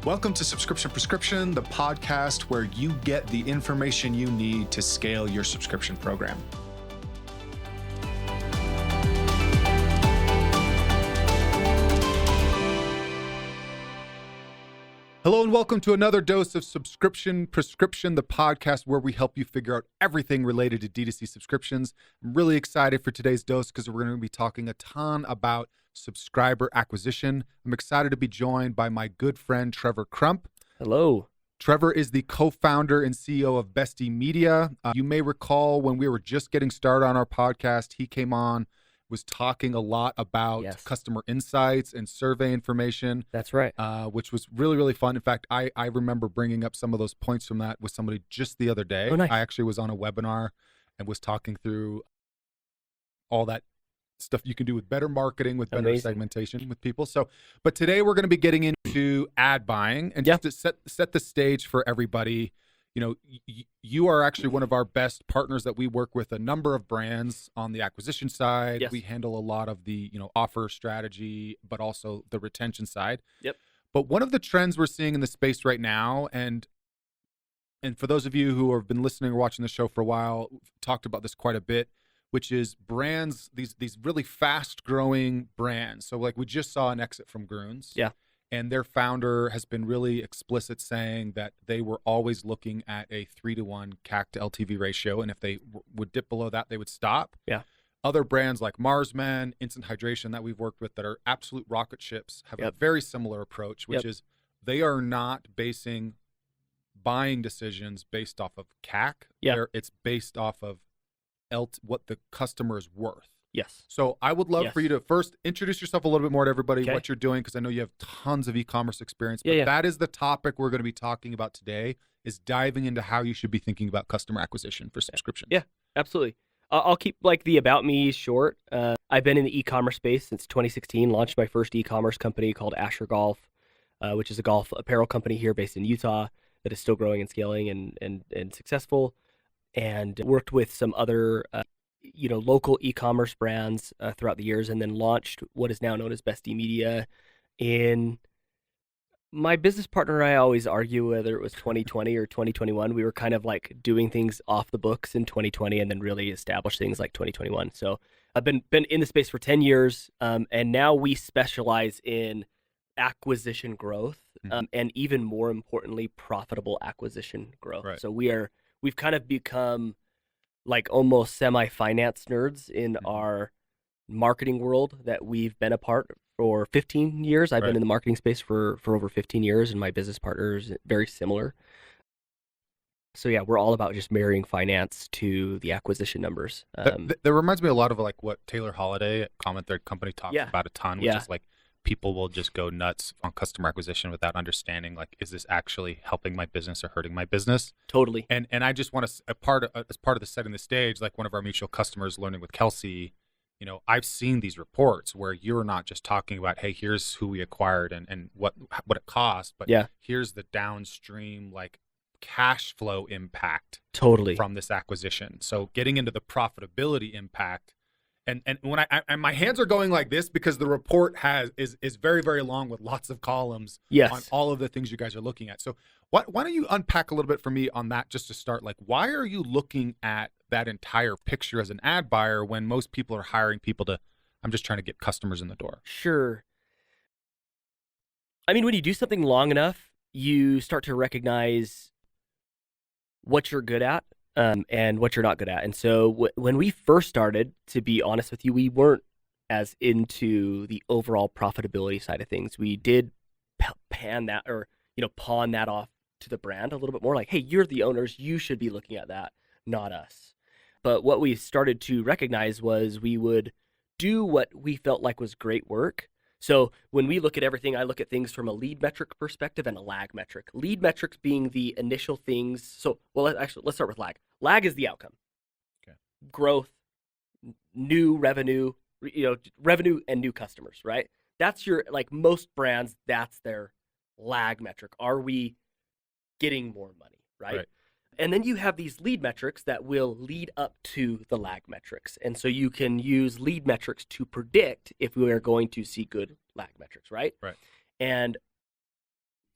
Welcome to Subscription Prescription, the podcast where you get the information you need to scale your subscription program. Hello and welcome to another dose of Subscription Prescription, the podcast where we help you figure out everything related to D2C subscriptions. I'm really excited for today's dose because we're going to be talking a ton about subscriber acquisition. I'm excited to be joined by my good friend, Trevor Crump. Hello. Trevor is the co-founder and CEO of Bestie Media. You may recall when we were just getting started on our podcast, he came on, was talking a lot about customer insights and survey information. That's right. Which was really, really fun. In fact, I remember bringing up some of those points from that with somebody just the other day. Oh, nice. I actually was on a webinar and was talking through all that stuff you can do with better marketing, with better segmentation with people. So, but today we're going to be getting into ad buying and just to set the stage for everybody. You know, you are actually one of our best partners that we work with a number of brands on the acquisition side. Yes. We handle a lot of the, offer strategy, but also the retention side. Yep. But one of the trends we're seeing in the space right now, and for those of you who have been listening or watching the show for a while, we've talked about this quite a bit, which is brands, these really fast growing brands. So like we just saw an exit from Groons. Yeah. And their founder has been really explicit saying that they were always looking at a 3-to-1 CAC to LTV ratio. And if they would dip below that, they would stop. Yeah. Other brands like Marsman, Instant Hydration that we've worked with that are absolute rocket ships have a very similar approach, which is they are not basing buying decisions based off of CAC. It's based off of what the customer is worth. Yes. So I would love for you to first introduce yourself a little bit more to everybody, what you're doing, because I know you have tons of e-commerce experience. But that is the topic we're going to be talking about today, is diving into how you should be thinking about customer acquisition for subscription. Yeah, absolutely. I'll keep the about me short. I've been in the e-commerce space since 2016, launched my first e-commerce company called Asher Golf, which is a golf apparel company here based in Utah that is still growing and scaling and successful, and worked with some other local e-commerce brands throughout the years, and then launched what is now known as Bestie Media. In my business partner and I always argue whether it was 2020 or 2021. We were kind of like doing things off the books in 2020 and then really established things like 2021. So I've been in the space for 10 years, and now we specialize in acquisition growth, and even more importantly, profitable acquisition growth. Right. So we've kind of become like almost semi-finance nerds in our marketing world that we've been a part for 15 years. I've been in the marketing space for over 15 years, and my business partner is very similar. So yeah, we're all about just marrying finance to the acquisition numbers. That reminds me a lot of like what Taylor Holiday at Comment Third Company talks about a ton, which is like people will just go nuts on customer acquisition without understanding, like, is this actually helping my business or hurting my business? Totally. And I just want to, as part of the setting the stage, like one of our mutual customers, Learning with Kelsey, I've seen these reports where you're not just talking about, hey, here's who we acquired and what it cost, but here's the downstream like cash flow impact from this acquisition. So getting into the profitability impact. And when and my hands are going like this because the report is very, very long with lots of columns on all of the things you guys are looking at. So why don't you unpack a little bit for me on that just to start? Like, why are you looking at that entire picture as an ad buyer when most people are hiring people I'm just trying to get customers in the door? Sure. I mean, when you do something long enough, you start to recognize what you're good at. And what you're not good at. And so when we first started, to be honest with you, we weren't as into the overall profitability side of things. We did pawn that off to the brand a little bit more, like, hey, you're the owners, you should be looking at that, not us. But what we started to recognize was we would do what we felt like was great work. So when we look at everything, I look at things from a lead metric perspective and a lag metric. Lead metrics being the initial things. So, let's start with lag. Lag is the outcome. Okay. Growth, new revenue, revenue and new customers, right? That's your, like most brands, that's their lag metric. Are we getting more money, right? And then you have these lead metrics that will lead up to the lag metrics. And so you can use lead metrics to predict if we are going to see good lag metrics, right? Right. And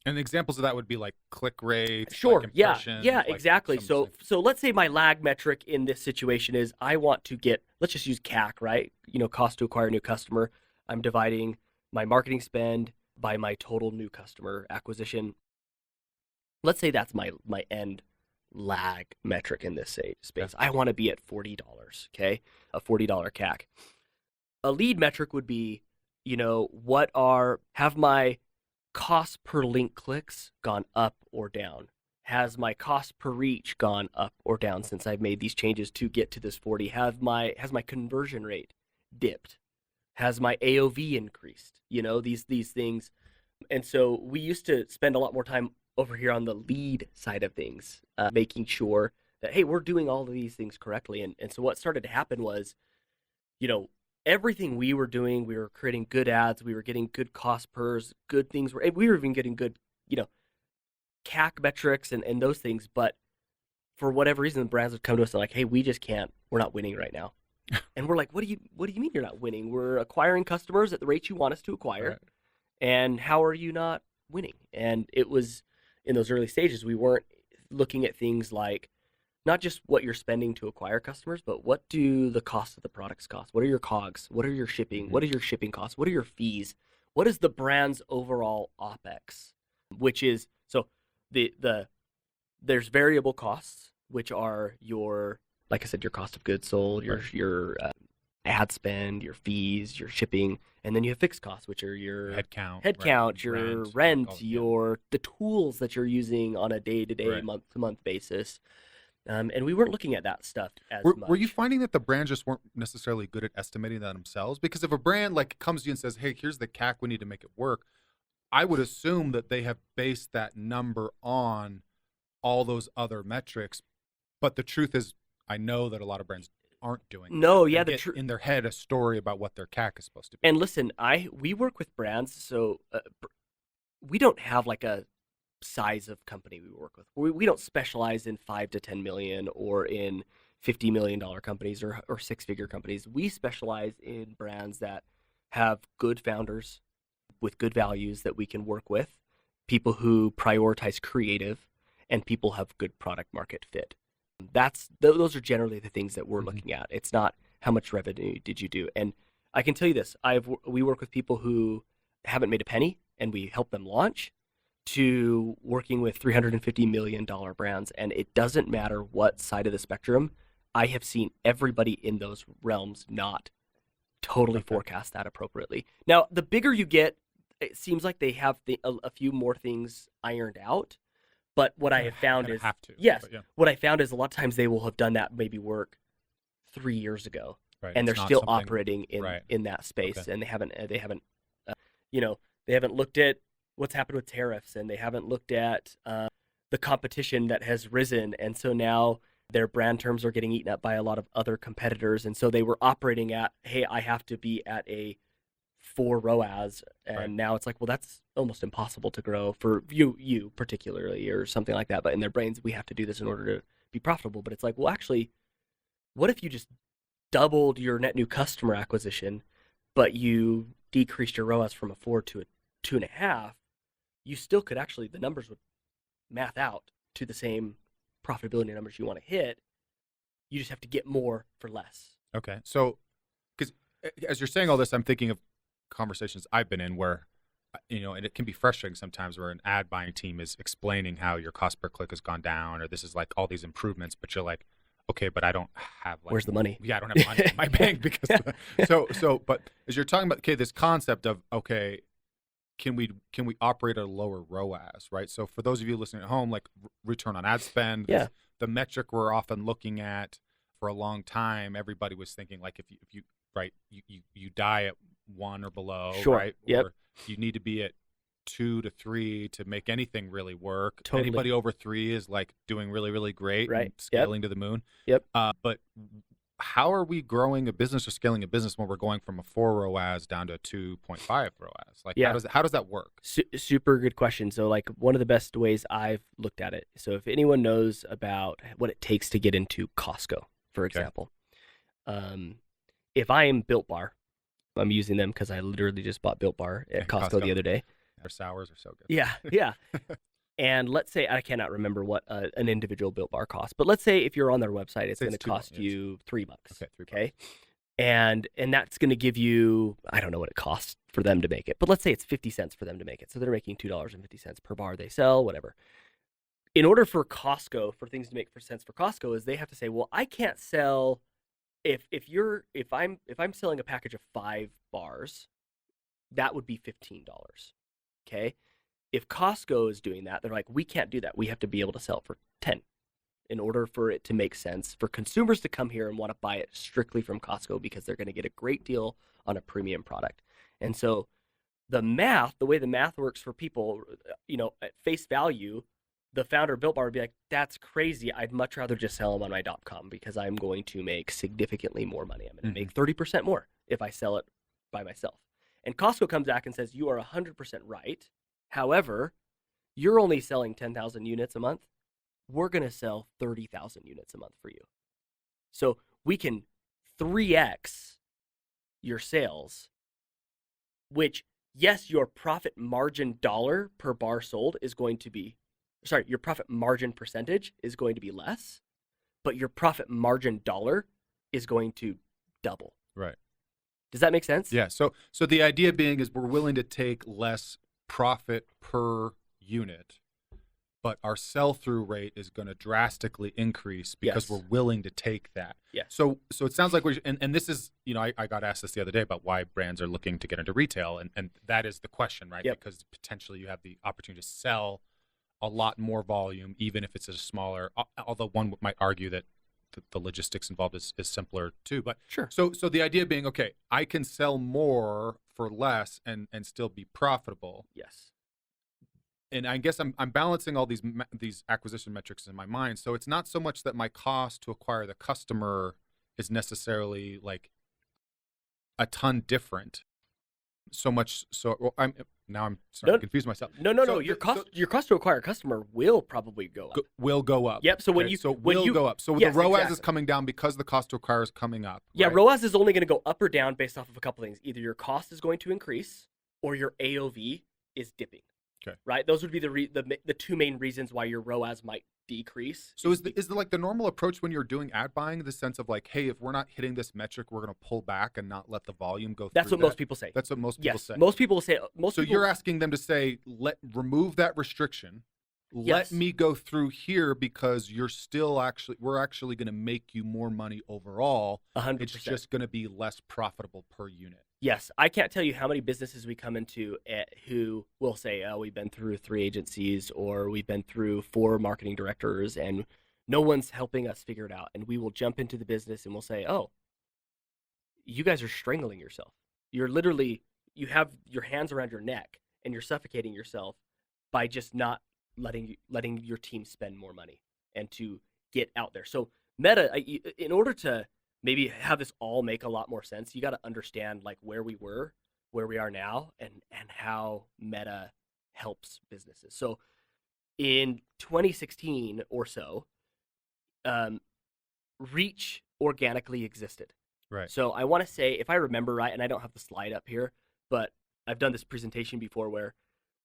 And examples of that would be like click rates, Sure. like Yeah. impressions. Yeah. like Exactly. some So let's say my lag metric in this situation is I want to get. Let's just use CAC, right? Cost to acquire a new customer. I'm dividing my marketing spend by my total new customer acquisition. Let's say that's my end lag metric in this space. Yeah. I want to be at $40. Okay, a $40 CAC. A lead metric would be, have my cost per link clicks gone up or down? Has my cost per reach gone up or down since I've made these changes to get to this 40? Has my conversion rate dipped? Has my AOV increased? These things. And so we used to spend a lot more time over here on the lead side of things, making sure that, hey, we're doing all of these things correctly. And so what started to happen was, everything we were doing, we were creating good ads, we were getting good cost pers, good things. We were even getting good, CAC metrics and those things. But for whatever reason, the brands would come to us and like, hey, we just can't, we're not winning right now. And we're like, what do you mean you're not winning? We're acquiring customers at the rate you want us to acquire. Right. And how are you not winning? And it was in those early stages, we weren't looking at things like not just what you're spending to acquire customers, but what do the cost of the products cost? What are your COGS? What are your shipping? What are your shipping costs? What are your fees? What is the brand's overall OPEX? Which is, so there's variable costs, which are your, like I said, your cost of goods sold, your ad spend, your fees, your shipping, and then you have fixed costs, which are your headcount, your rent, the tools that you're using on a day-to-day, month-to-month basis. And we weren't looking at that stuff as much. Were you finding that the brands just weren't necessarily good at estimating that themselves? Because if a brand like comes to you and says, hey, here's the CAC, we need to make it work, I would assume that they have based that number on all those other metrics. But the truth is, I know that a lot of brands aren't doing in their head a story about what their CAC is supposed to be. And listen, we work with brands, so we don't have like a size of company we work with. We don't specialize in 5 to 10 million or in $50 million companies or six-figure companies. We specialize in brands that have good founders with good values that we can work with, people who prioritize creative, and people have good product market fit. Those are generally the things that we're looking at. It's not how much revenue did you do. And I can tell you this, we work with people who haven't made a penny and we help them launch, to working with $350 million brands. And it doesn't matter what side of the spectrum. I have seen everybody in those realms not totally forecast that appropriately. Now, the bigger you get, it seems like they have a few more things ironed out. But what I have found is, what I found is a lot of times they will have done that maybe work 3 years ago, and they're still operating in that space, and they haven't looked at what's happened with tariffs, and they haven't looked at the competition that has risen, and so now their brand terms are getting eaten up by a lot of other competitors, and so they were operating at, hey, I have to be at a 4 ROAS, and now it's like, well, that's almost impossible to grow for you particularly, or something like that. But in their brains, we have to do this in order to be profitable. But it's like, well, actually, what if you just doubled your net new customer acquisition, but you decreased your ROAS from a 4 to a 2.5? You still could actually, the numbers would math out to the same profitability numbers you want to hit. You just have to get more for less. Okay. So, because as you're saying all this, I'm thinking of conversations I've been in where, and it can be frustrating sometimes, where an ad buying team is explaining how your cost per click has gone down, or this is like all these improvements, but you're like, okay, but I don't have where's the money? Yeah, I don't have money in my bank because but as you're talking about, this concept of, can we operate at a lower ROAS, right? So for those of you listening at home, like return on ad spend, the metric we're often looking at for a long time, everybody was thinking like if you die at 1 or below, right? Yep. Or you need to be at 2 to 3 to make anything really work. Totally. Anybody over 3 is like doing really, really great, and scaling to the moon. Yep. But how are we growing a business or scaling a business when we're going from a 4 ROAS down to a 2.5 ROAS? Like, how does that work? Super good question. So, like, one of the best ways I've looked at it. So, if anyone knows about what it takes to get into Costco, for example, if I am Built Bar, I'm using them because I literally just bought Built Bar at Costco the other day. Their sours are so good. Yeah. And let's say, I cannot remember what an individual Built Bar costs, but let's say if you're on their website, it's going to cost you $3. Okay, $3. Okay. And that's going to give you, I don't know what it costs for them to make it, but let's say it's 50 cents for them to make it. So they're making $2.50 per bar they sell, whatever. In order for Costco, for things to make sense for Costco, is they have to say, well, I can't sell if I'm selling a package of 5 bars, that would be $15. Okay. If Costco is doing that, they're like, we can't do that. We have to be able to sell it for 10 in order for it to make sense for consumers to come here and want to buy it strictly from Costco because they're going to get a great deal on a premium product. And so the way the math works for people, at face value, the founder of Built Bar would be like, that's crazy. I'd much rather just sell them on my .com because I'm going to make significantly more money. I'm going to make 30% more if I sell it by myself. And Costco comes back and says, you are 100% right. However, you're only selling 10,000 units a month. We're going to sell 30,000 units a month for you. So we can 3x your sales, which, yes, your profit margin dollar per bar sold is going to be, your profit margin percentage is going to be less, but your profit margin dollar is going to double. Right. Does that make sense? Yeah. So the idea being is we're willing to take less profit per unit, but our sell-through rate is going to drastically increase because we're willing to take that. Yeah. So it sounds like and this is, I got asked this the other day about why brands are looking to get into retail, and that is the question, right? Yep. Because potentially you have the opportunity to sell a lot more volume, even if it's a smaller, although one might argue that the logistics involved is simpler too. But sure. So the idea being, okay, I can sell more for less and still be profitable. Yes. And I guess I'm balancing all these acquisition metrics in my mind. So it's not so much that my cost to acquire the customer is necessarily like a ton different. So much so I'm starting to confuse myself. No. Your cost to acquire a customer will probably go up. Will go up. Yep. So will go up. So yes, the ROAS exactly. is coming down because the cost to acquire is coming up. Yeah, right? ROAS is only going to go up or down based off of a couple things. Either your cost is going to increase or your AOV is dipping. Okay. Right. Those would be the two main reasons why your ROAS might decrease. So is the normal approach when you're doing ad buying the sense of like, hey, if we're not hitting this metric, we're going to pull back and not let the volume go through? That's what most people say. That's what most people say. Most people say. You're asking them to say, remove that restriction. Let me go through here because we're actually going to make you more money overall. 100%. It's just going to be less profitable per unit. Yes, I can't tell you how many businesses we come into who will say, oh, we've been through 3 agencies or we've been through 4 marketing directors and no one's helping us figure it out. And we will jump into the business and we'll say, oh, you guys are strangling yourself. You have your hands around your neck and you're suffocating yourself by just not letting your team spend more money and to get out there. So Meta, in order to maybe have this all make a lot more sense, you got to understand like where we were, where we are now, and how Meta helps businesses. So in 2016 or so, reach organically existed. Right. So I want to say, if I remember right, and I don't have the slide up here, but I've done this presentation before where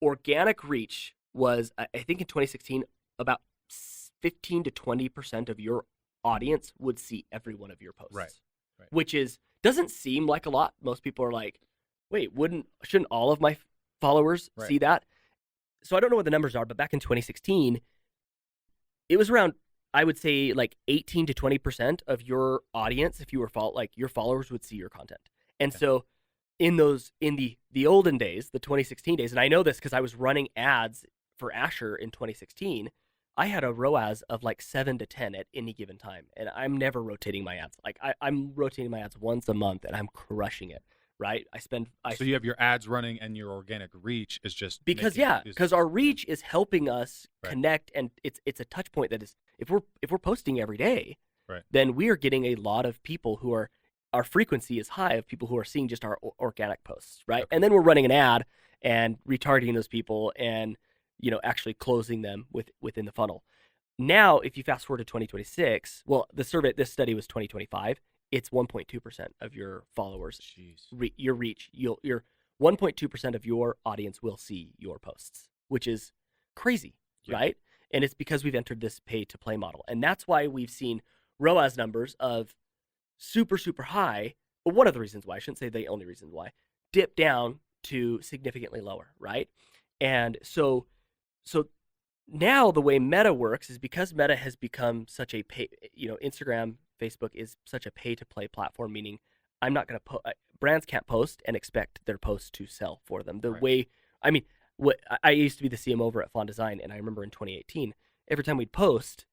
organic reach was, I think in 2016, about 15 to 20% of your audience would see every one of your posts. Right. Which doesn't seem like a lot. Most people are like, wait, shouldn't all of my followers see that? So I don't know what the numbers are, but back in 2016, it was around, I would say, like 18 to 20% of your audience, if you were your followers would see your content. And so in the olden days, the 2016 days, and I know this because I was running ads for Asher in 2016, I had a ROAS of like 7 to 10 at any given time, and I'm never rotating my ads. Like I'm rotating my ads once a month, and I'm crushing it. Right? So you have your ads running, and your organic reach is just because our reach is helping us connect, and it's a touch point that is if we're posting every day, then we are getting a lot of people who are our frequency is high of people who are seeing just our organic posts, right? Okay. And then we're running an ad and retargeting those people and actually closing them within the funnel. Now, if you fast forward to 2026, well, this study was 2025. It's 1.2% of your followers. Your reach. 1.2% of your audience will see your posts, which is crazy, right? And it's because we've entered this pay-to-play model. And that's why we've seen ROAS numbers of super, super high. But one of the reasons why, I shouldn't say the only reason why, dip down to significantly lower, right? And so now the way Meta works is because Meta has become such a Instagram, Facebook is such a pay-to-play platform, meaning I'm not going to brands can't post and expect their posts to sell for them. I used to be the CMO over at Font Design, and I remember in 2018, every time we'd post,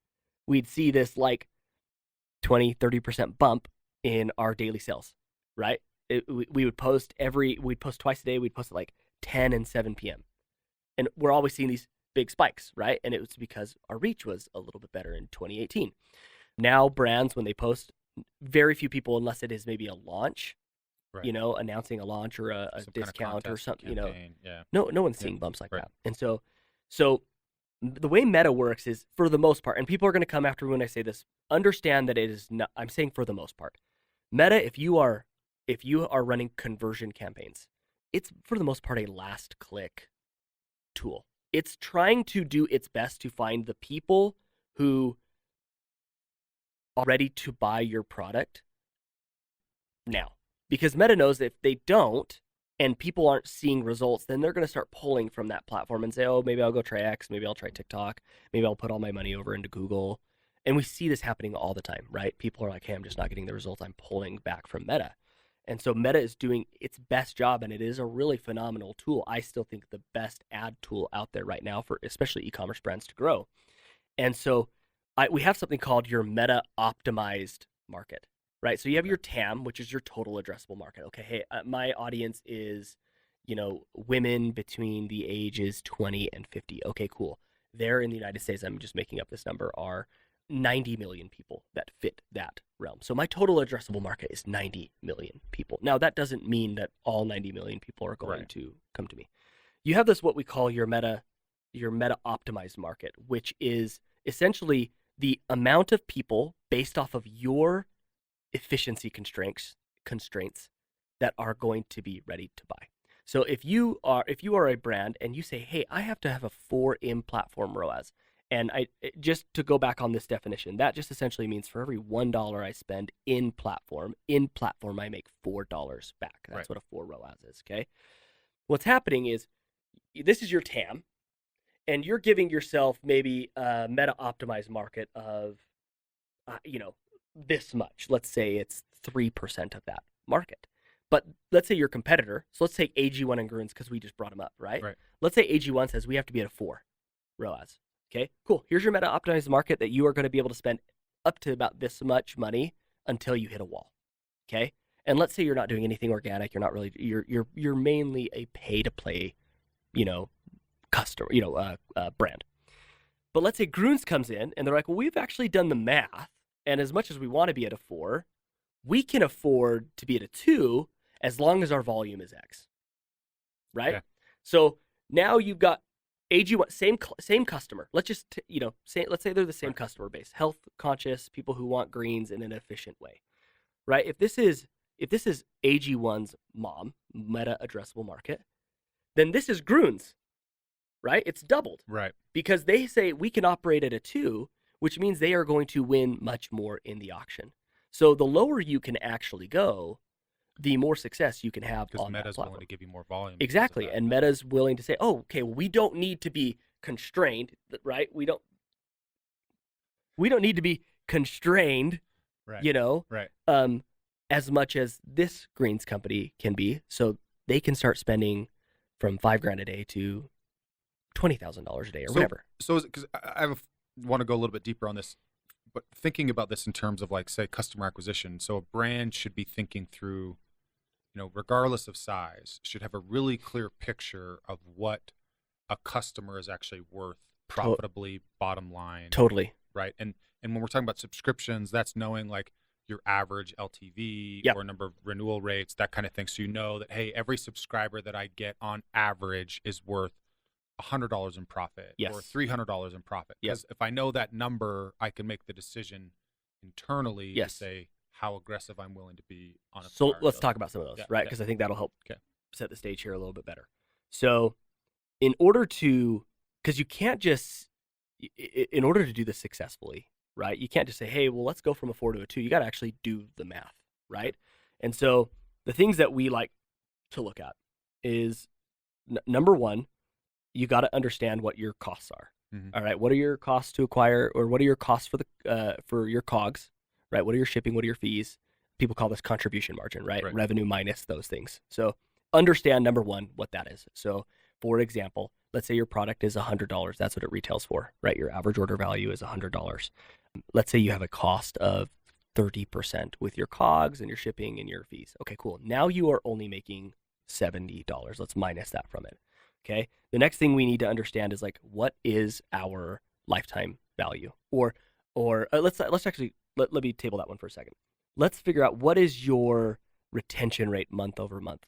we'd see this like 20, 30% bump in our daily sales, right? We would post we'd post twice a day. We'd post at like 10 and 7 p.m. And we're always seeing these big spikes, right? And it was because our reach was a little bit better in 2018. Now brands, when they post, very few people, unless it is maybe a launch, right, announcing a launch or a discount or something, campaign. No one's seeing bumps like that. And so the way Meta works is, for the most part, and people are going to come after me when I say this, understand that it is not, I'm saying for the most part, Meta, if you are running conversion campaigns, it's for the most part a last click tool. It's trying to do its best to find the people who are ready to buy your product now. Because Meta knows that if they don't, and people aren't seeing results, then they're going to start pulling from that platform and say, oh, maybe I'll go try X, maybe I'll try TikTok, maybe I'll put all my money over into Google. And we see this happening all the time, right? People are like, hey, I'm just not getting the results. I'm pulling back from Meta. And so Meta is doing its best job, and it is a really phenomenal tool. I still think the best ad tool out there right now for especially e-commerce brands to grow. And so we have something called your Meta optimized market, right? So you have your TAM, which is your total addressable market. Okay, hey, my audience is, women between the ages 20 and 50. Okay, cool. There in the United States, I'm just making up this number, are 90 million people that fit that realm. So my total addressable market is 90 million people. Now, that doesn't mean that all 90 million people are going to come to me. You have this, what we call your Meta optimized market, which is essentially the amount of people based off of your efficiency constraints that are going to be ready to buy. So if you are a brand and you say, hey, I have to have a 4 in-platform ROAS, and just to go back on this definition, that just essentially means for every $1 I spend in platform, I make $4 back. That's what a 4 ROAS is, okay? What's happening is this is your TAM, and you're giving yourself maybe a Meta optimized market of, this much. Let's say it's 3% of that market. But let's say your competitor, so let's take AG1 and Grunes because we just brought them up, right? Let's say AG1 says we have to be at a 4 ROAS. Okay, cool. Here's your Meta optimized market that you are going to be able to spend up to about this much money until you hit a wall. Okay, and let's say you're not doing anything organic. You're not really. You're mainly a pay to play, customer, brand. But let's say Grunes comes in and they're like, well, we've actually done the math, and as much as we want to be at a 4, we can afford to be at a 2 as long as our volume is X. Right. Yeah. So now you've got AG1, same customer. Let's just let's say they're the same customer base, health conscious people who want greens in an efficient way, right? If this is AG1's mom, Meta addressable market, then this is Grunes, right? It's doubled, right? Because they say we can operate at a 2, which means they are going to win much more in the auction. So the lower you can actually go, the more success you can have on that platform. Because Meta's willing to give you more volume. Exactly, and Meta's willing to say, oh, okay, well, we don't need to be constrained, right? We don't need to be constrained, as much as this greens company can be, so they can start spending from $5,000 a day to $20,000 a day or whatever. So, because I want to go a little bit deeper on this, but thinking about this in terms of, like, say, customer acquisition. So a brand should be thinking through, regardless of size, should have a really clear picture of what a customer is actually worth profitably, bottom line. Totally. Right. And when we're talking about subscriptions, that's knowing like your average LTV or number of renewal rates, that kind of thing. So you know that, hey, every subscriber that I get on average is worth $100 in profit or $300 in profit. Because if I know that number, I can make the decision internally to say how aggressive I'm willing to be on a So let's talk about some of those, right? Because I think that'll help set the stage here a little bit better. So in order to, because you can't just, in order to do this successfully, right, you can't just say, hey, well, let's go from a 4 to a 2. You got to actually do the math, right? And so the things that we like to look at is number one, you got to understand what your costs are. All right, what are your costs to acquire, or what are your costs for your COGS, right? What are your shipping? What are your fees? People call this contribution margin, right? Revenue minus those things. So understand, number one, what that is. So for example, let's say your product is $100. That's what it retails for, right? Your average order value is $100. Let's say you have a cost of 30% with your COGS and your shipping and your fees. Okay, cool. Now you are only making $70. Let's minus that from it. Okay. The next thing we need to understand is like, what is our lifetime value? Or let's actually let me table that one for a second. Let's figure out what is your retention rate month over month.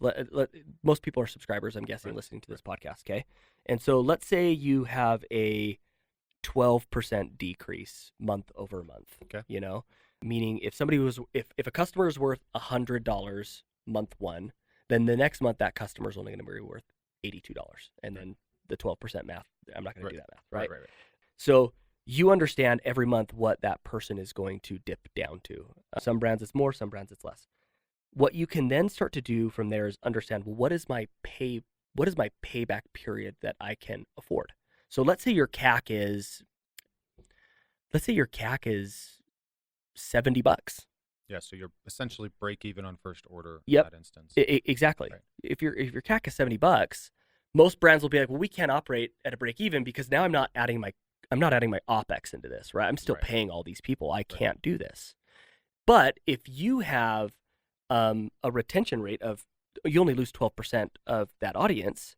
Most people are subscribers, I'm guessing, listening to this podcast. Okay. And so let's say you have a 12% decrease month over month. Okay. You know, meaning if a customer is worth $100 month one, then the next month that customer is only going to be worth $82. And then the 12% math, I'm not going to do that math, right? Right. So you understand every month what that person is going to dip down to. Some brands it's more, some brands it's less. What you can then start to do from there is understand, well, what is my payback period that I can afford? So let's say your CAC is $70. Yeah, so you're essentially break even on first order in that instance. Exactly. Right. If your CAC is $70, most brands will be like, well, we can't operate at a break even because now I'm not adding my OpEx into this, right? I'm still paying all these people. I can't do this. But if you have a retention rate of, you only lose 12% of that audience,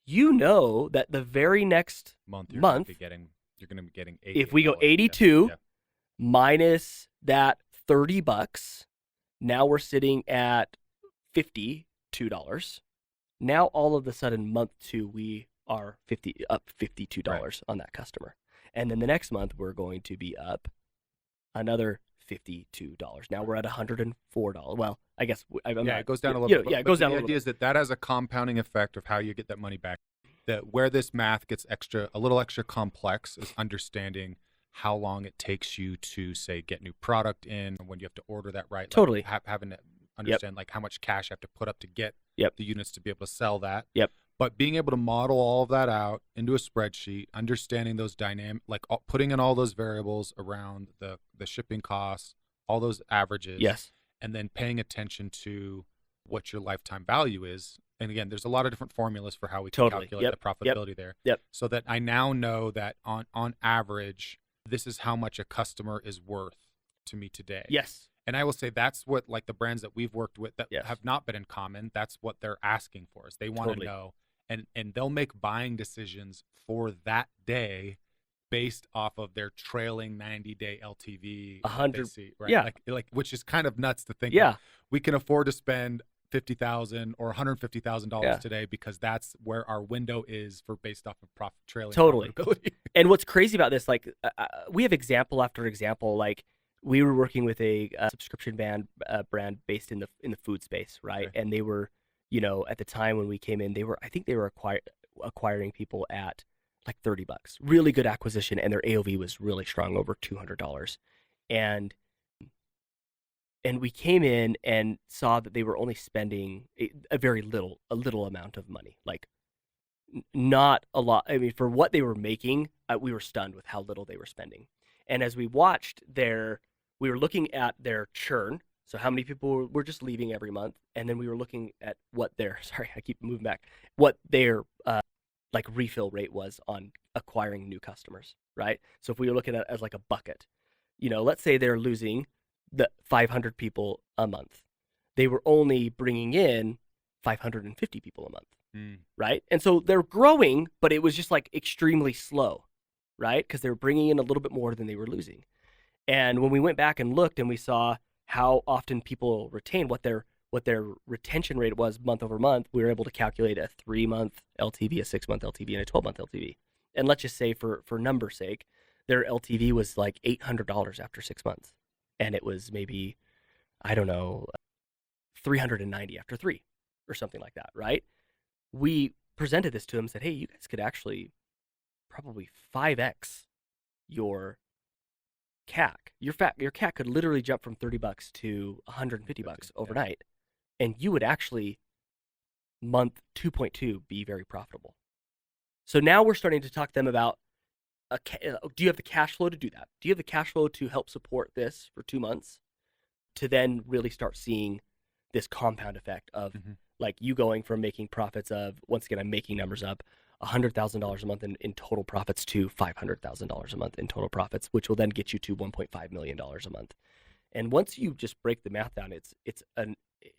you know that the very next month you're going to be getting 80. If we go 82 minus that $30, now we're sitting at $52. Now all of a sudden, month 2, we are up $52 on that customer, and then the next month we're going to be up another $52. Now we're at $104. Well, I guess it goes down a little bit. Yeah, it goes down. The idea is that has a compounding effect of how you get that money back. That where this math gets a little extra complex is understanding how long it takes you to, say, get new product in, when you have to order that right. Totally. Like, having to understand like how much cash you have to put up to get the units to be able to sell that. But being able to model all of that out into a spreadsheet, understanding those putting in all those variables around the shipping costs, all those averages. Yes. And then paying attention to what your lifetime value is. And again, there's a lot of different formulas for how we can calculate the profitability there. So that I now know that on average, this is how much a customer is worth to me today. Yes. And I will say that's what, like, the brands that we've worked with that have not been in common, that's what they're asking for, is they want to know. And they'll make buying decisions for that day based off of their trailing 90-day LTV. 100, right? Yeah. Like, which is kind of nuts to think. Yeah. We can afford to spend $50,000 or $150,000 today because that's where our window is for based off of trailing profitability. And what's crazy about this, like, we have example after example. Like, we were working with a subscription brand based in the food space, right? And they were, at the time when we came in, I think they were acquiring people at like $30. Really good acquisition, and their AOV was really strong, over $200. And we came in and saw that they were only spending a little amount of money, like not a lot. I mean, for what they were making, we were stunned with how little they were spending. And as we watched we were looking at their churn, so how many people were just leaving every month, and then we were looking at what their like refill rate was on acquiring new customers, right? So if we were looking at it as like a bucket, let's say they're losing the 500 people a month, they were only bringing in 550 people a month, right? And so they're growing, but it was just like extremely slow, right? Because they were bringing in a little bit more than they were losing. And when we went back and looked and we saw how often people retain, what their retention rate was month over month, we were able to calculate a 3-month LTV, a 6-month LTV, and a 12-month LTV. And let's just say for number's sake, their LTV was like $800 after 6 months. And it was maybe, I don't know, $390 after 3. or something like that, right? We presented this to them and said, hey, you guys could actually probably 5x your CAC. Your CAC could literally jump from $30 to $150 overnight, and you would actually month 2.2 be very profitable. So now we're starting to talk to them about, do you have the cash flow to do that? Do you have the cash flow to help support this for 2 months, to then really start seeing this compound effect of like you going from making profits of, once again, I'm making numbers up, $100,000 a month in total profits to $500,000 a month in total profits, which will then get you to $1.5 million a month. And once you just break the math down, it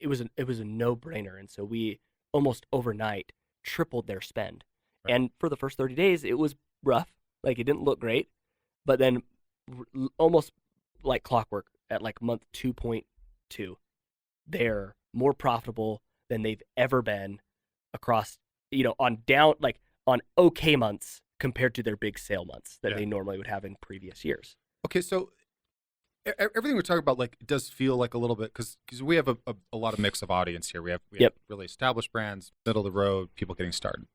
was a no-brainer. And so we almost overnight tripled their spend. Right. And for the first 30 days, it was rough. Like, it didn't look great, but then almost like clockwork at like month 2.2, they're more profitable than they've ever been across, on okay months compared to their big sale months that they normally would have in previous years. Okay, so everything we're talking about, like, it does feel like a little bit, because we have a lot of mix of audience here. We have really established brands, middle of the road, people getting started.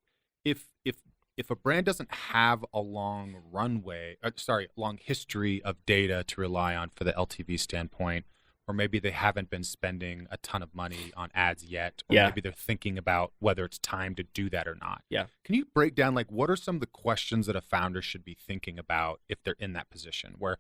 If a brand doesn't have a long long history of data to rely on for the LTV standpoint, or maybe they haven't been spending a ton of money on ads yet, or maybe they're thinking about whether it's time to do that or not. Yeah. Can you break down, like, what are some of the questions that a founder should be thinking about if they're in that position where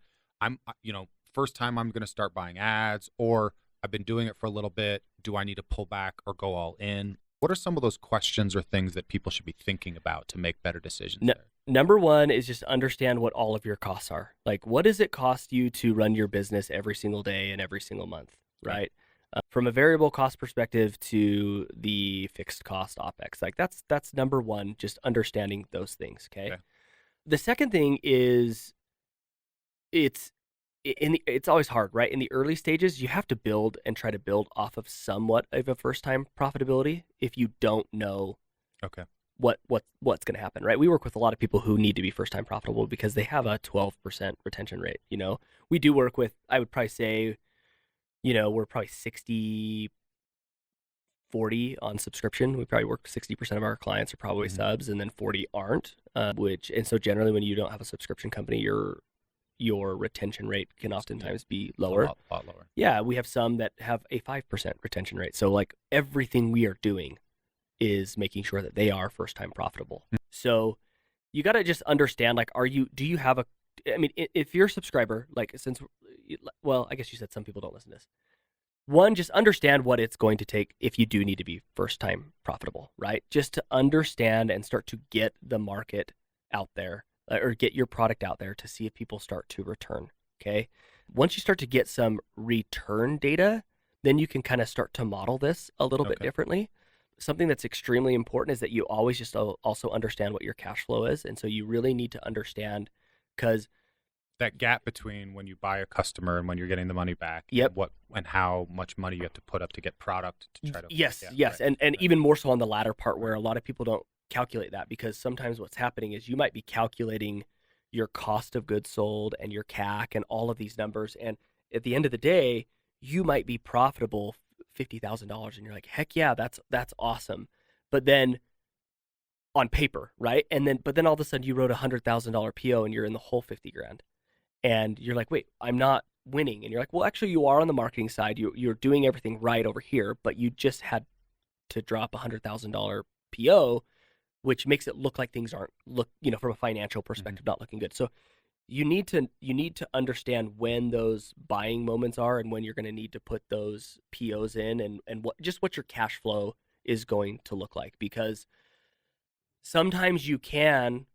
first time I'm going to start buying ads, or I've been doing it for a little bit. Do I need to pull back or go all in? What are some of those questions or things that people should be thinking about to make better decisions there? Number one is just understand what all of your costs are. Like, what does it cost you to run your business every single day and every single month, right? From a variable cost perspective to the fixed cost OpEx. Like, that's number one, just understanding those things, okay? The second thing is it's always hard, right? In the early stages, you have to build and try to build off of somewhat of a first-time profitability if you don't know what's going to happen, right? We work with a lot of people who need to be first-time profitable because they have a 12% retention rate. We do work with, I would probably say, we're probably 60-40 on subscription. We probably work 60% of our clients are probably subs, and then 40 aren't. And so generally, when you don't have a subscription company, your retention rate can oftentimes be lower. A lot lower. Yeah, we have some that have a 5% retention rate. So, like, everything we are doing is making sure that they are first-time profitable. So you got to just understand, like, do you have if you're a subscriber, like, I guess you said some people don't listen to this. One, just understand what it's going to take if you do need to be first-time profitable, right? Just to understand and start to get the market out there, or get your product out there to see if people start to return, okay? Once you start to get some return data, then you can kind of start to model this a little bit differently. Something that's extremely important is that you always just also understand what your cash flow is. And so you really need to understand, because that gap between when you buy a customer and when you're getting the money back, and how much money you have to put up to get product to try to yes. And even more so on the latter part, where a lot of people don't calculate that, because sometimes what's happening is you might be calculating your cost of goods sold and your CAC and all of these numbers, and at the end of the day you might be profitable $50,000 and you're like, heck yeah, that's awesome. But then on paper, right? But then all of a sudden you wrote $100,000 PO and you're in the whole 50 grand, and you're like, wait, I'm not winning. And you're like, well, actually you are on the marketing side, you're doing everything right over here, but you just had to drop $100,000 PO, which makes it look like things aren't from a financial perspective, not looking good. So you need to understand when those buying moments are and when you're going to need to put those POs in, and what your cash flow is going to look like, because sometimes you can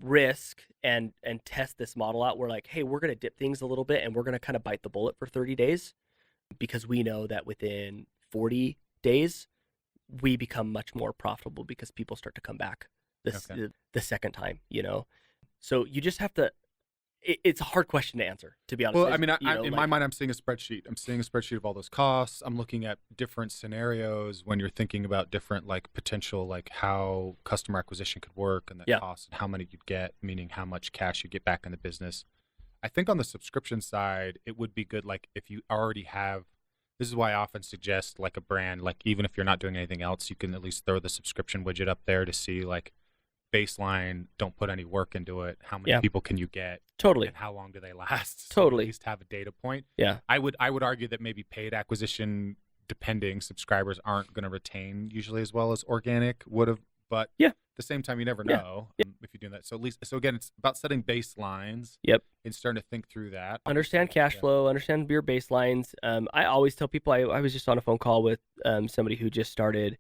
risk and test this model out where, like, hey, we're going to dip things a little bit and we're going to kind of bite the bullet for 30 days because we know that within 40 days we become much more profitable because people start to come back the second time, So you just have to, it's a hard question to answer, to be honest. Well, I mean, in my mind, I'm seeing a spreadsheet. I'm seeing a spreadsheet of all those costs. I'm looking at different scenarios when you're thinking about different, like, potential, like, how customer acquisition could work and the cost and how many you'd get, meaning how much cash you get back in the business. I think on the subscription side, it would be good, like, if you already have This is why I often suggest like a brand, like even if you're not doing anything else, you can at least throw the subscription widget up there to see like baseline, don't put any work into it. How many people can you get? Totally. And how long do they last? Totally. So at least have a data point. Yeah. I would argue that maybe paid acquisition, depending, subscribers aren't going to retain usually as well as organic would have. But at the same time, you never know if you're doing that. So at least, so again, it's about setting baselines. Yep. And starting to think through that. Understand cash flow, understand your baselines. I always tell people, I was just on a phone call with somebody who just started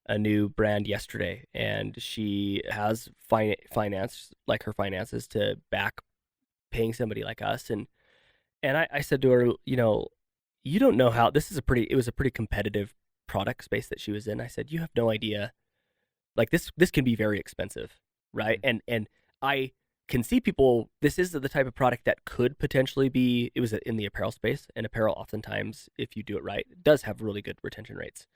a new brand yesterday, and she has finance, like her finances to back paying somebody like us. And I said to her, you know, you don't know how, it was a pretty competitive product space that she was in. I said, you have no idea. Like this can be very expensive, right? Mm-hmm. And I can see people, this is the type of product that could potentially be, it was in the apparel space, and apparel oftentimes, if you do it right, does have really good retention rates.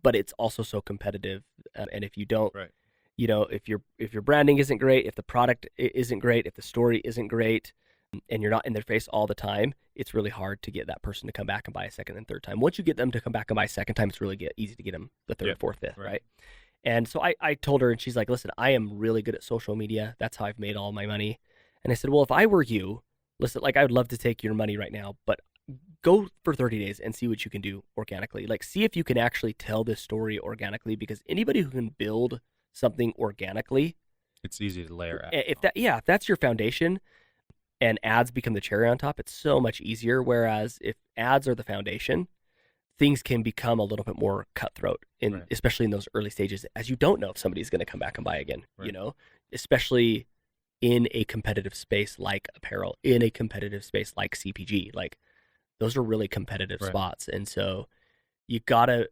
But it's also so competitive, and if you don't, you know, if your branding isn't great, if the product isn't great, if the story isn't great, and you're not in their face all the time, it's really hard to get that person to come back and buy a second and third time. Once you get them to come back and buy a second time, it's really easy to get them the third, fourth, fifth, right? And so I told her, and she's like, listen, I am really good at social media. That's how I've made all my money. And I said, well, if I were you, listen, like I would love to take your money right now, but go for 30 days and see what you can do organically. Like see if you can actually tell this story organically, because anybody who can build something organically, it's easy to layer out. If that's your foundation and ads become the cherry on top, it's so much easier. Whereas if ads are the foundation, things can become a little bit more cutthroat, especially in those early stages, as you don't know if somebody's going to come back and buy again, you know, especially in a competitive space like apparel, in a competitive space like CPG. Like those are really competitive spots. And so you gotta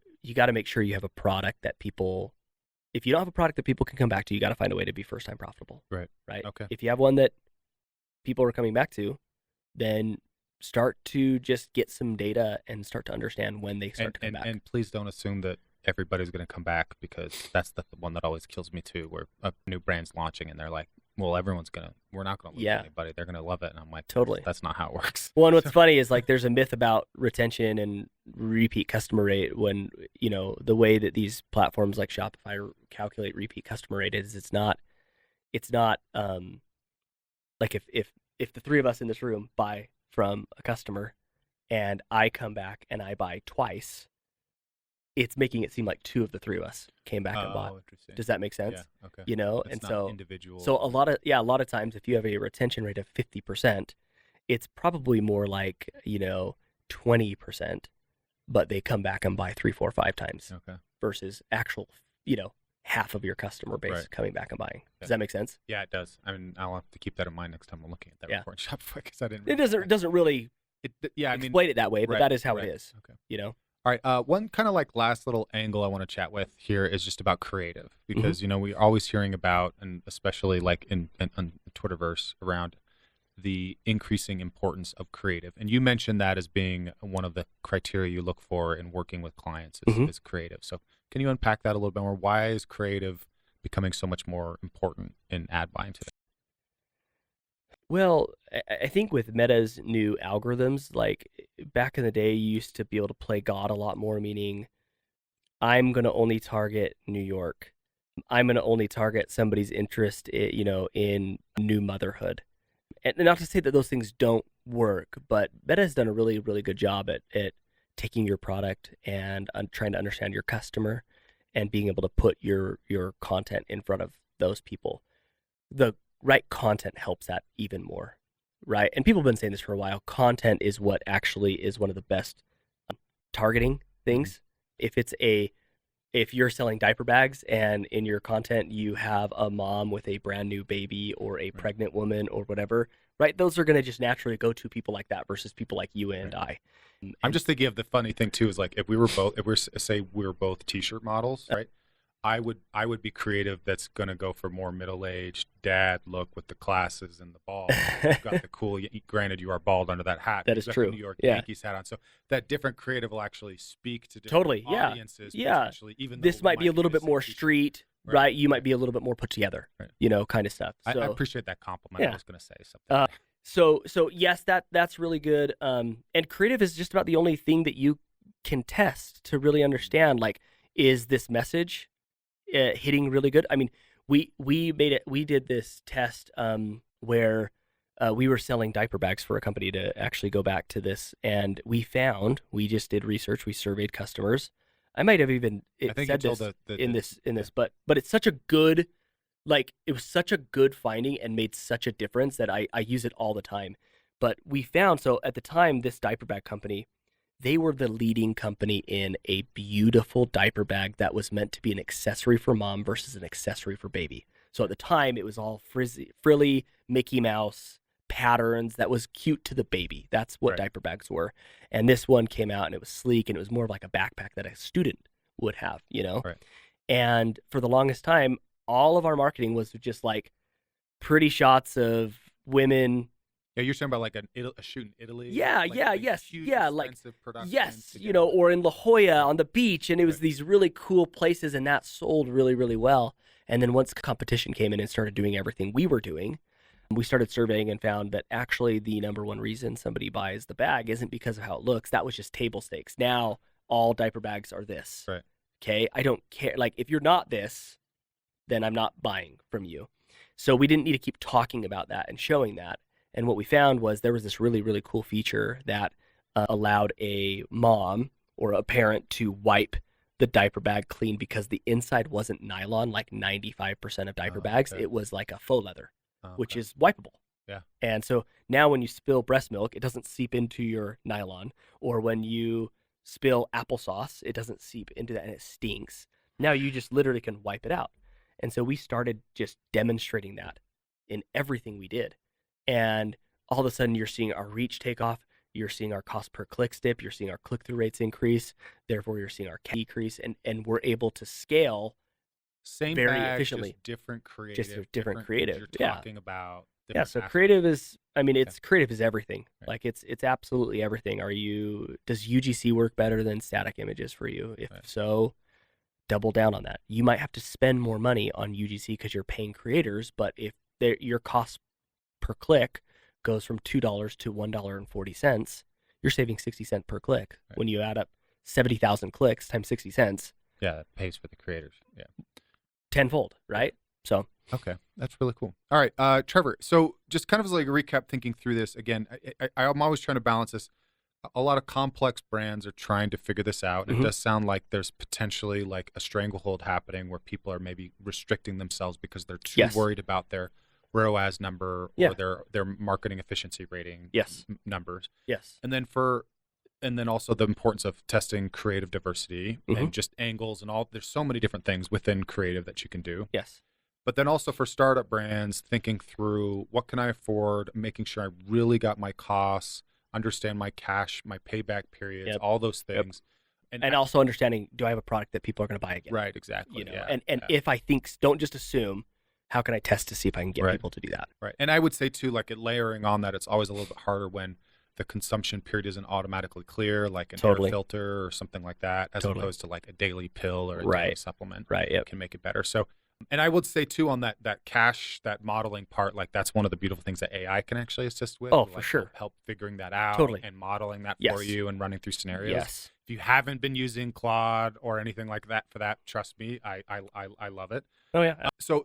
make sure you have a product that people, if you don't have a product that people can come back to, you got to find a way to be first time profitable. Right. Okay. If you have one that people are coming back to, then start to just get some data and start to understand when they start to come back. And please don't assume that everybody's going to come back, because that's the one that always kills me too, where a new brand's launching and they're like, well, we're not going to lose anybody. They're going to love it. And I'm like, totally. That's not how it works. Well, and what's funny is like there's a myth about retention and repeat customer rate, when, you know, the way that these platforms like Shopify calculate repeat customer rate is it's not like if the three of us in this room buy from a customer and I come back and I buy twice, it's making it seem like two of the three of us came back and bought. Does that make sense? Yeah, okay. You know, it's and not so individual. So a lot of times if you have a retention rate of 50%, it's probably more like, you know, 20%, but they come back and buy 3, 4, 5 times. Okay. Versus actual, you know, half of your customer base coming back and buying. Does that make sense? Yeah, it does. I mean, I'll have to keep that in mind next time I'm looking at that report in Shopify, because I didn't. It doesn't really. Explain it that way, but that is how it is. Okay. You know. All right. One kind of like last little angle I want to chat with here is just about creative, because you know we're always hearing about, and especially like in on Twitterverse, around the increasing importance of creative. And you mentioned that as being one of the criteria you look for in working with clients is creative. So can you unpack that a little bit more? Why is creative becoming so much more important in ad buying today? Well, I think with Meta's new algorithms, like back in the day, you used to be able to play God a lot more, meaning I'm going to only target New York. I'm going to only target somebody's interest, you know, in new motherhood. And not to say that those things don't work, but Meta has done a really, really good job at taking your product and trying to understand your customer and being able to put your content in front of those people. The right content helps that even more, right? And people have been saying this for a while. Content is what actually is one of the best targeting things. If you're selling diaper bags and in your content you have a mom with a brand new baby or a pregnant woman or whatever, right? Those are going to just naturally go to people like that versus people like you and I. I'm just thinking of the funny thing too is like if we were both t-shirt models, right? I would be creative that's going to go for more middle-aged dad look with the glasses and the bald. You've got the cool, granted you are bald under that hat. That is true. The New York Yankees hat on. So that different creative will actually speak to different audiences. Yeah. Even this might be a little bit more street, right? You might be a little bit more put together, you know, kind of stuff. So, I appreciate that compliment. I was going to say something. So yes, that's really good. And creative is just about the only thing that you can test to really understand, like, is this message hitting really good? I mean, we did this test where we were selling diaper bags for a company to actually go back to this, and we just did research, we surveyed customers. I might have even I think said you told this in this, but it's such a good, like, it was such a good finding and made such a difference that I use it all the time. But we found, so at the time, this diaper bag company, they were the leading company in a beautiful diaper bag that was meant to be an accessory for mom versus an accessory for baby. So at the time, it was all frilly Mickey Mouse patterns that was cute to the baby. That's what diaper bags were. And this one came out and it was sleek and it was more like a backpack that a student would have, Right. And for the longest time, all of our marketing was just like pretty shots of women. Yeah, you're talking about like a shoot in Italy. Yeah, like yes, huge, yeah, like production yes, or in La Jolla on the beach, and it was these really cool places, and that sold really, really well. And then once competition came in and started doing everything we were doing, we started surveying and found that actually the number one reason somebody buys the bag isn't because of how it looks. That was just table stakes. Now all diaper bags are this. Right. Okay, I don't care. Like, if you're not this, then I'm not buying from you. So we didn't need to keep talking about that and showing that. And what we found was there was this really, really cool feature that allowed a mom or a parent to wipe the diaper bag clean because the inside wasn't nylon like 95% of diaper bags. It was like a faux leather, which is wipeable. Yeah. And so now when you spill breast milk, it doesn't seep into your nylon. Or when you spill applesauce, it doesn't seep into that and it stinks. Now you just literally can wipe it out. And so we started just demonstrating that in everything we did. And all of a sudden you're seeing our reach take off. You're seeing our cost per click dip. You're seeing our click-through rates increase. Therefore, you're seeing our CAC decrease. And we're able to scale very efficiently. Just different creative. Just different creative. You're talking about. Yeah, so creative is, creative is everything. Right. Like it's absolutely everything. Does UGC work better than static images for you? If so, double down on that. You might have to spend more money on UGC because you're paying creators, but if your cost per click goes from $2 to $1.40, you're saving 60 cents per click. Right. When you add up 70,000 clicks times 60 cents. Yeah, that pays for the creators. Yeah. Tenfold, right? So. Okay, that's really cool. All right, Trevor, so just kind of as like a recap, thinking through this, again, I'm always trying to balance this. A lot of complex brands are trying to figure this out. And It does sound like there's potentially like a stranglehold happening where people are maybe restricting themselves because they're too worried about their ROAS number or their marketing efficiency rating numbers. Yes. And then also the importance of testing creative diversity and just angles and all. There's so many different things within creative that you can do. Yes. But then also for startup brands, thinking through what can I afford, making sure I really got my costs, understand my cash, my payback periods, all those things. And also understanding, do I have a product that people are going to buy again? Right, exactly. If I think, don't just assume, how can I test to see if I can get people to do that? Right. And I would say too, like layering on that, it's always a little bit harder when the consumption period isn't automatically clear, like an air filter or something like that, as opposed to like a daily pill or a daily supplement. Right. Yep. Can make it better. So, and I would say too on that cache, that modeling part, like that's one of the beautiful things that AI can actually assist with. Oh, for sure. Help figuring that out and modeling that for you and running through scenarios. Yes. If you haven't been using Claude or anything like that for that, trust me, I love it. Oh yeah. So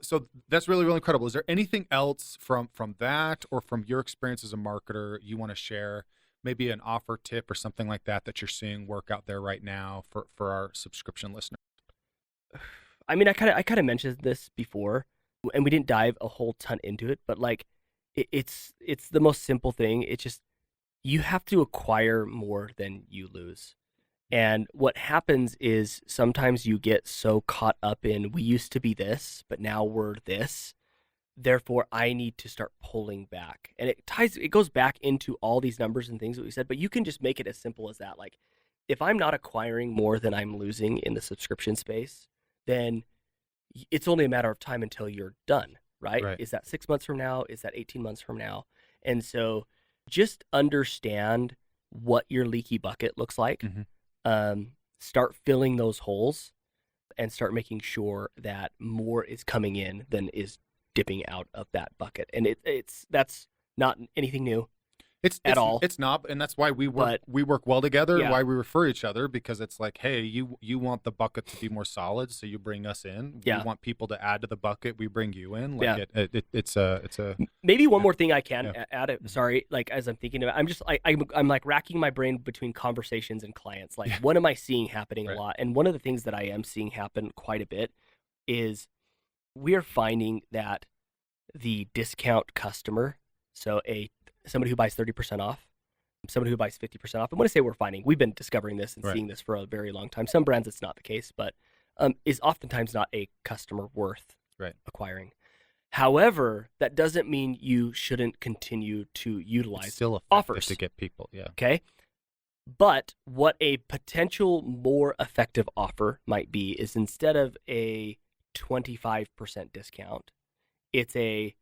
that's really, really incredible. Is there anything else from that or from your experience as a marketer you want to share? Maybe an offer tip or something like that you're seeing work out there right now for our subscription listeners? I mean, I kind of mentioned this before, and we didn't dive a whole ton into it, but like, it's the most simple thing. It's just, you have to acquire more than you lose. And what happens is sometimes you get so caught up in, we used to be this, but now we're this. Therefore, I need to start pulling back. And it goes back into all these numbers and things that we said, but you can just make it as simple as that. Like, if I'm not acquiring more than I'm losing in the subscription space, then it's only a matter of time until you're done, right? Is that 6 months from now? Is that 18 months from now? And so just understand what your leaky bucket looks like. Start filling those holes and start making sure that more is coming in than is dipping out of that bucket. And that's not anything new. at all. It's not, and that's why we work well together. Why we refer each other, because it's like, hey, you want the bucket to be more solid, so you bring us in. We want people to add to the bucket, we bring you in. Like it's a maybe one more thing I can add. Sorry, like as I'm thinking about, I'm like racking my brain between conversations and clients. Like, what am I seeing happening a lot? And one of the things that I am seeing happen quite a bit is we are finding that the discount customer, so somebody who buys 30% off, somebody who buys 50% off. And when I say we're finding, we've been discovering this and seeing this for a very long time. Some brands it's not the case, but is oftentimes not a customer worth acquiring. However, that doesn't mean you shouldn't continue to utilize still offers to get people. Okay. But what a potential more effective offer might be is, instead of a 25% discount, it's a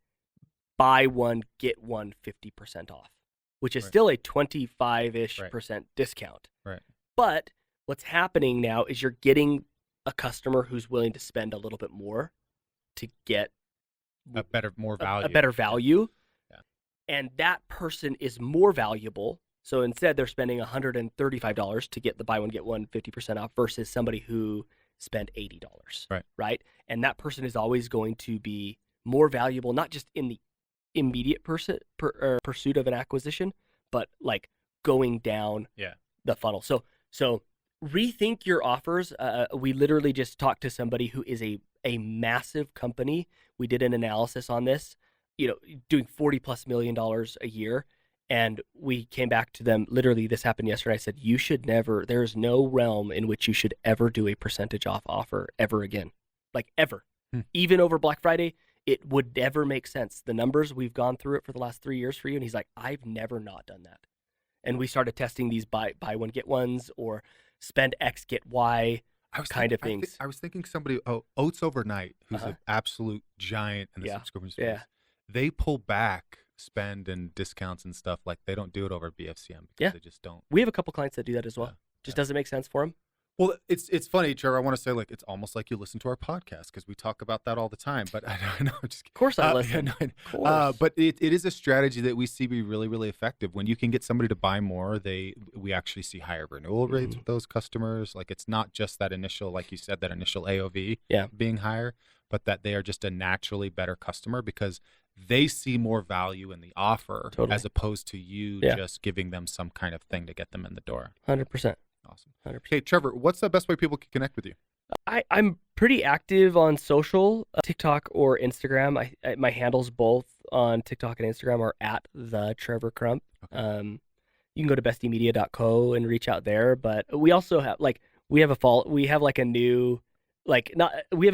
buy one, get one 50% off, which is still a 25-ish% discount. Right. But what's happening now is you're getting a customer who's willing to spend a little bit more to get a better value. Yeah. And that person is more valuable. So instead they're spending $135 to get the buy one, get one 50% off versus somebody who spent $80. Right. And that person is always going to be more valuable, not just in the immediate pursuit of an acquisition, but like going down the funnel. So rethink your offers. We literally just talked to somebody who is a massive company. We did an analysis on this, doing $40+ million a year. And we came back to them, literally this happened yesterday. I said, there is no realm in which you should ever do a percentage off offer ever again. Like ever. Even over Black Friday, it would never make sense. The numbers, we've gone through it for the last 3 years for you. And he's like, I've never not done that. And we started testing these buy one, get ones, or spend X, get Y kind of things. I was thinking somebody, Oats Overnight, who's an absolute giant in the subscription space. Yeah. They pull back spend and discounts and stuff. Like, they don't do it over BFCM because they just don't. We have a couple clients that do that as well. Just doesn't make sense for them. Well, it's funny, Trevor. I want to say, like, it's almost like you listen to our podcast because we talk about that all the time. But I know, just kidding. Of course I listen. Of course. But it is a strategy that we see be really, really effective. When you can get somebody to buy more, we actually see higher renewal rates with those customers. Like, it's not just that initial, like you said, that initial AOV being higher, but that they are just a naturally better customer because they see more value in the offer as opposed to you just giving them some kind of thing to get them in the door. 100%. Awesome. 100%. Hey, Trevor, what's the best way people can connect with you? I'm pretty active on social, TikTok or Instagram. My handles both on TikTok and Instagram are at the Trevor Crump. Okay. You can go to bestiemedia.co and reach out there. But we also have we have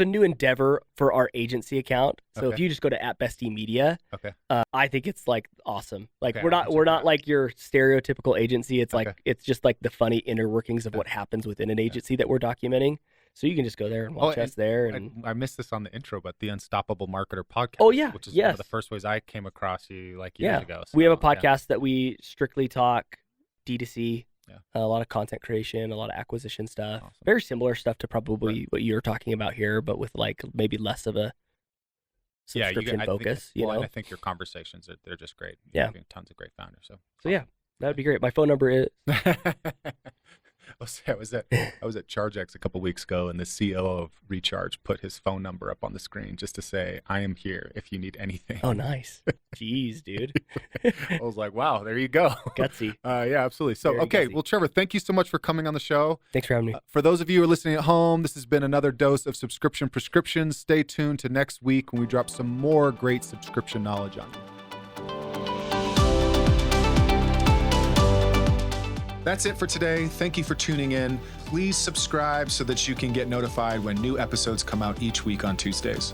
a new endeavor for our agency account. So if you just go to @Bestie Media, I think it's like awesome. Like, we're not like your stereotypical agency. It's like it's just like the funny inner workings of what happens within an agency that we're documenting. So you can just go there and watch us there. And I missed this on the intro, but the Unstoppable Marketer podcast. Oh yeah, which is one of the first ways I came across you years ago. So, we have a podcast that we strictly talk D2C. A lot of content creation, a lot of acquisition stuff. Awesome. Very similar stuff to probably what you're talking about here, but with maybe less of a subscription focus. And I think your conversations they're just great. You're having tons of great founders. So yeah, that'd be great. My phone number is. I was at ChargeX a couple weeks ago, and the CEO of Recharge put his phone number up on the screen just to say, "I am here if you need anything." Oh, nice. Jeez, dude. I was like, wow, there you go. Gutsy. Yeah, absolutely. So, gutsy. Well, Trevor, thank you so much for coming on the show. Thanks for having me. For those of you who are listening at home, this has been another dose of subscription prescriptions. Stay tuned to next week when we drop some more great subscription knowledge on you. That's it for today. Thank you for tuning in. Please subscribe so that you can get notified when new episodes come out each week on Tuesdays.